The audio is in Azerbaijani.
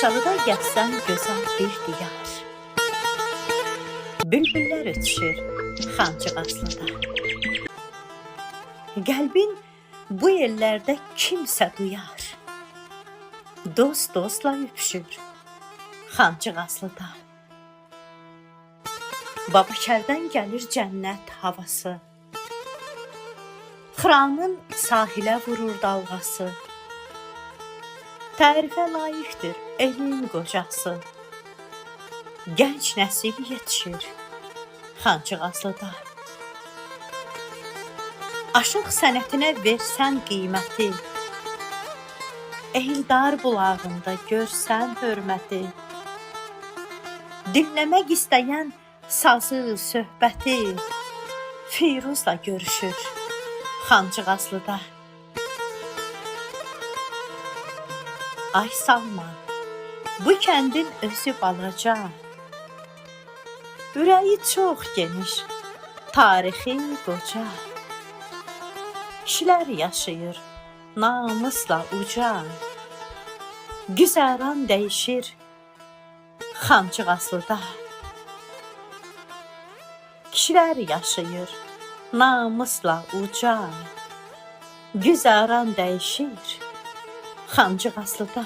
Aşağıda gəzsən gözəl bir diyar. Bülbüllər ötüşür Xancıqazlıda. Qəlbin bu yerlərdə kimsə duyar. Dost dostla öpüşür Xancıqazlıda. Babakərdən gəlir cənnət havası. Xıranın sahilə vurur dalğası. Tərifə layiqdir elin qocası. Gənc nəsil yetişir Xancıqazlıda. Aşıq sənətinə versən qiyməti, Eldar bulağında görsən hörməti, dinləmək istəyən sazı, söhbəti, Firuzla görüşür Xancıqazlıda. Ay Salman, bu kəndin özü balaca, ürəyi çox geniş, tarixi qoca. Kişilər yaşayır namusla uca, güzəran dəyişir Xancıqazlıda. Kişilər yaşayır namusla uca, güzəran dəyişir Xancıqazlıda.